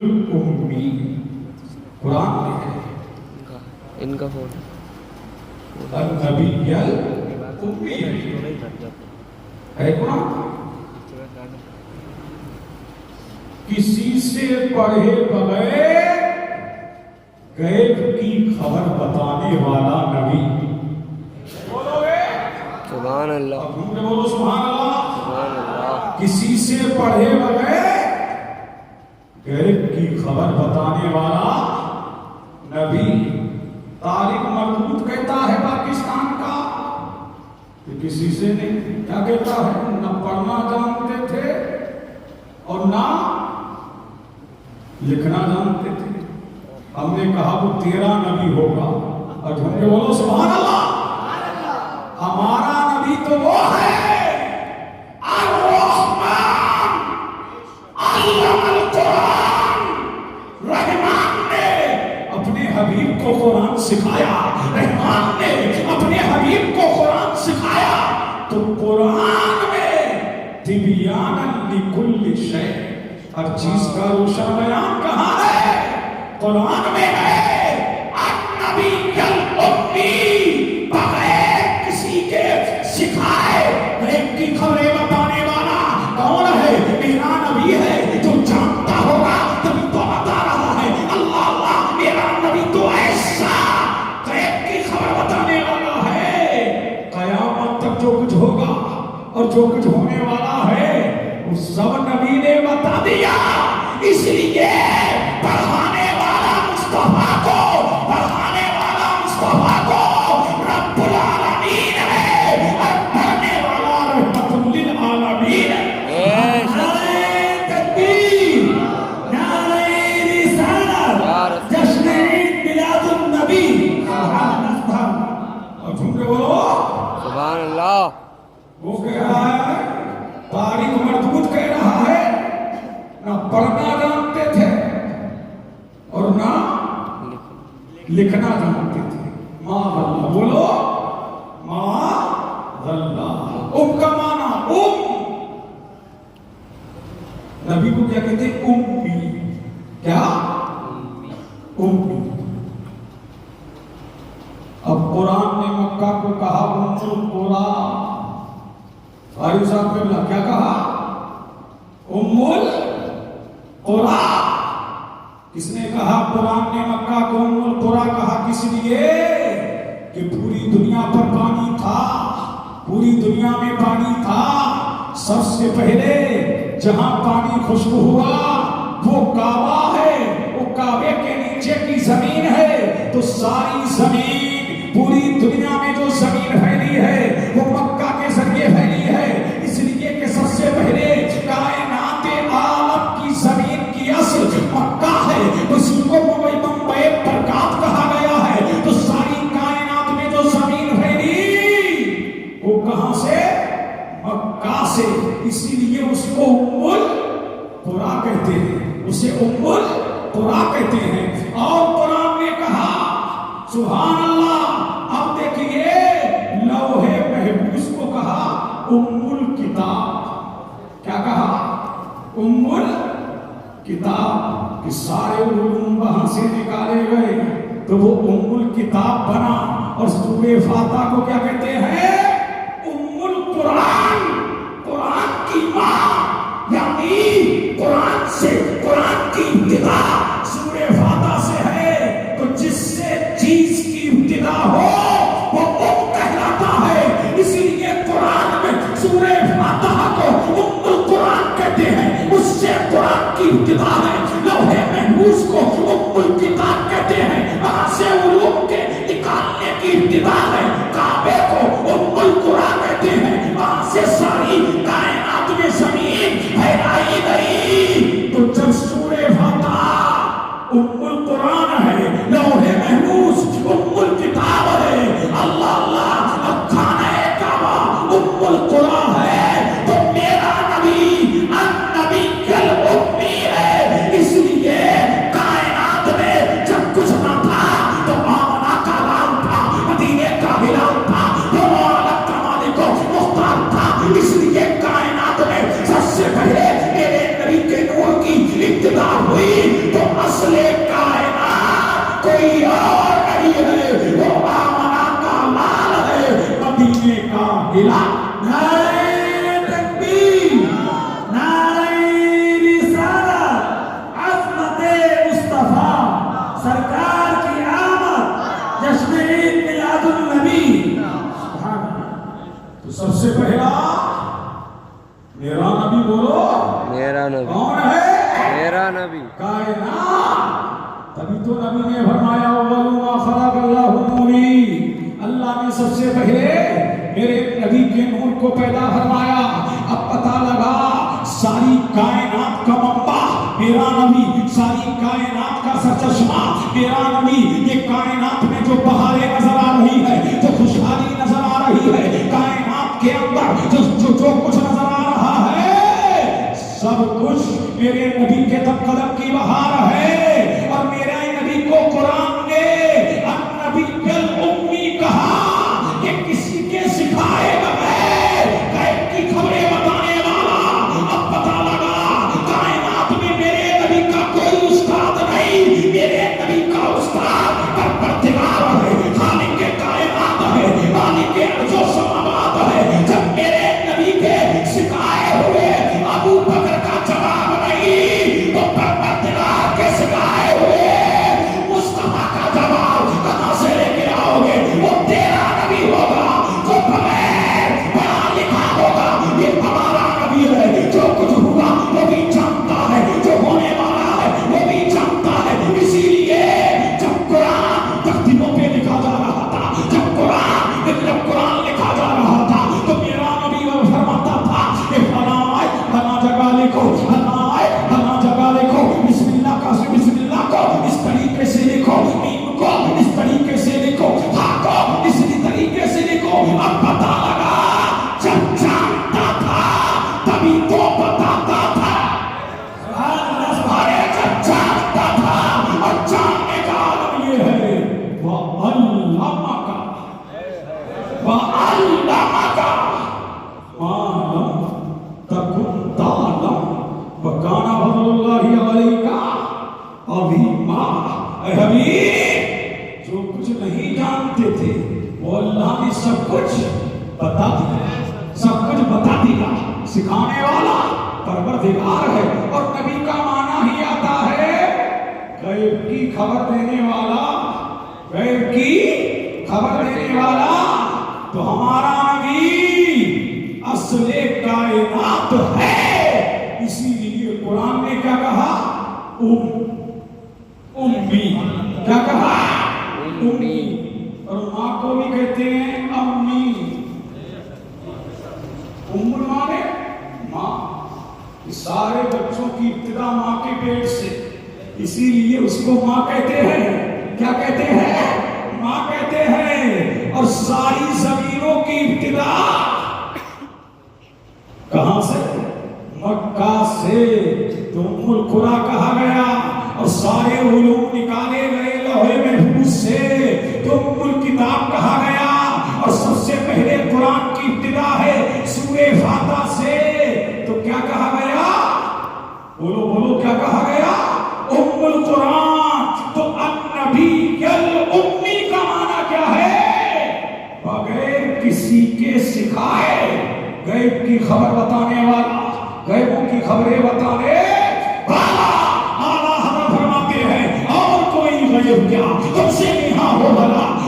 امی قرآن میں ہے ان کا فون النبی امی ہے قرآن کسی سے پڑھے بغیر غیب کی خبر بتانے والا نبی سبحان اللہ بولو سبحان اللہ سبحان اللہ کسی سے پڑھے بغیر غیب کی خبر بتانے والا نبی طارق مردود کہتا ہے پاکستان کا کہ کسی سے نہیں کیا کہتا ہے نہ پڑھنا جانتے تھے اور نہ لکھنا جانتے تھے ہم نے کہا وہ تیرا نبی ہوگا اور ہم نے بولو سبحان اللہ ہمارا نبی تو وہ ہے الرحمن علم القرآن رحمان نے اپنے حبیب کو قرآن سکھایا رحمان نے اپنے حبیب کو قرآن سکھایا تو قرآن میں تبیانا لکل شیء ہر چیز کا روشن بیان کہاں ہے قرآن میں ہے النبی الامی بغیر کسی کے سکھائے غیب کی خبریں بتانے والا کون ہے میرا نبی ہے جو جانتا ہوگا تبھی تو بتا رہا ہے اللہ اللہ میرا نبی تو ایسا غیب کی خبر بتانے والا ہے قیامت تک جو کچھ ہوگا اور جو کچھ ہونے والا ہے وہ سب نبی نے بتا دیا اس لیے پڑھانے والا مصطفیٰ کو پڑھانے والا مصطفیٰ کو رب العالمین ہے اور پڑھنے والا رحمت للعالمین ہے نعرہ تکبیر نعرہ رسالت جشن عید میلاد النبی اور تم نے بولو سبحان اللہ وہ کہہ رہا ہے طارق مردود کہہ رہا ہے نہ پڑھنا جانتے تھے اور نہ لکھنا جانتے تھے ماذ اللہ بولو ماذ اللہ کا معنی نبی کو کیا کہتے ہیں امی کیا امی اب قرآن نے مکہ کو کہا ام القرآ فارغ صاحب نے کیا کہا ام القرآ کس نے کہا قرآن نے مکہ کو ام القرآ کہا کس لیے کہ پوری دنیا پر پانی تھا پوری دنیا میں پانی تھا سب سے پہلے جہاں پانی خشک ہوا وہ کعبہ ہے وہ کعبے کے نیچے کی زمین ہے تو ساری زمین پوری دنیا میں جو زمین پھیلی ہے وہ مکہ کے ذریعے پھیلی ہے اس لیے کہ سب سے پہلے کائنات عالم کی زمین کی اصل مکہ ہے اسی کو بمبئی برکات کہا گیا ہے تو ساری کائنات میں جو زمین پھیلی وہ کہاں سے مکہ سے اسی لیے اس کو ام القرآ کہتے ہیں اسے ام القرآ کہتے ہیں اور قرآن نے کہا سبحان اللہ اب دیکھیے لوح محفوظ کو کہا ام الکتاب کیا کہا ام الکتاب کہ سارے علوم وہاں سے نکالے گئے تو وہ ام الکتاب بنا اور سورہ فاتحہ کو کیا کہتے ہیں ام القرآن قرآن کی ماں یعنی قرآن سے قرآن کی ابتدا سورہ فاتحہ سے ہے تو جس سے چیز کی ابتدا ہو وہ ام کہلاتا ہے اسی لیے قرآن میں سورہ فاتحہ کو ام القرآن کہتے ہیں اس سے قرآن کی ابتدا ہے لوح محفوظ کو ام الکتاب کہتے ہیں وہاں سے علوم کے نکالنے کی ابتدا ہے کعبے کو ام القرآن کہتے ہیں وہاں سے ساری کائنات میں زمین پھیلائی گئی تو جب سورہ فاتحہ ام القرآن ہے لوح محفوظ ام الکتاب ہے اللہ اللہ اب خانہ کعبہ ام القرآن ہے تو میرا نبی النبی الامی ہے اس لیے کائنات تو سب سے پہلا میرا نبی بولو، میرا نبی، کون ہے؟ میرا نبی، کائنات۔ تبھی تو نبی نے فرمایا اول ما خلق اللہ نوری، اللہ نے سب سے پہلے میرے نبی کے نور کو پیدا فرمایا۔ اب پتہ لگا ساری کائنات کا منبع میرا نبی، ساری کائنات کا سرچشمہ میرا نبی۔ یہ کائنات میں جو بہاریں نظر آ رہی ہے، جو خوشحالی نظر آ رہی ہے، کائنات کے اندر جو کچھ نظر آ رہا ہے، سب کچھ میرے نبی کے قدم کی بہار ہے۔ اور میرے نبی کو قرآن نے النبی الامی کہا کہ کسی کے سکھائے بغیر غیب کی خبریں بتانے والا۔ اب پتہ لگا کائنات میں میرے نبی کا کوئی استاد نہیں، میرے نبی کا استاد پروردگار ہے، خالق کائنات ہے، مالک ارض و سماوات ہے۔ جب میرے نبی کے سکھائے ہوئے ابو بکر کا جواب نہیں، تو پروردگار کے سکھائے ہوئے مصطفیٰ کا جواب کہاں سے لے کے آؤ گے؟ وہ تیرا نبی ہوگا جو بغیر پڑھا لکھا ہوگا۔ یہ ہمارا نبی ہے، جو کچھ ہوا وہ بھی جانتا ہے، جو ہونے والا ہے وہ بھی جانتا ہے۔ اسی لیے جب قرآن تختیوں پہ لکھا جا رہا تھا، جب قرآن لکھا جا رہا تھا، تو میرا نبی وہ فرماتا تھا کہ فلاں جگہ لکھو، فلاں جگہ لکھو، بسم اللہ کا بسم اللہ کو اس طریقے سے لکھو، میم کو اس طریقے سے لکھو، ہا کو اسی طریقے سے لکھو۔ اب پتہ لگا جب جانتا تھا تبھی تو بتاتا تھا۔ جب جانتا تھا، اور جاننے کا عالم یہ ہے وَعَلَّمَكَ وَعَلَّمَكَ مَا لَمْ تَكُنْ تَعْلَمْ وَكَانَ فَضْلُ اللَّهِ عَلَيْكَ عَظِيمًا۔ اے حبیب، جو کچھ نہیں جانتے تھے وہ اللہ نے سب کچھ بتا دیا، سب کچھ بتا دیا۔ سکھانے والا پروردگار ہے، اور نبی کا معنی ہی آتا ہے غیب کی خبر دینے والا، غیب کی خبر دینے والا۔ تو ہمارا نبی اصل کائنات ہے۔ اسی لیے قرآن نے کیا کہا؟ امی۔ کیا کہا؟ امی۔ اور ماں کو بھی کہتے ہیں امی۔ ام مانے ماں۔ سارے بچوں کی ابتدا ماں کے پیٹ سے، اسی لیے اس کو ماں کہتے ہیں۔ کیا کہتے ہیں؟ ماں کہتے ہیں۔ اور ساری زمینوں کی ابتدا کہاں سے؟ مکہ سے۔ تو ام القریٰ کہا گیا، اور سارے علوم نکالے گئے لوح محفوظ سے، تو ام الکتاب کہا گیا۔ اور سب سے پہلے قرآن کی ابتدا ہے سورہ فاتحہ سے، تو کیا کہا گیا؟ بولو بولو، کیا کہا گیا؟ ام القرآن۔ تو النبی الامی کا معنی کیا ہے؟ بغیر کسی کے سکھائے غیب کی خبر بتانے والا، غیبوں کی خبریں بتانے والا۔ اعلیٰ حضرت فرماتے ہیں اور کوئی غیب کیا تم سے یہاں ہو بھلا،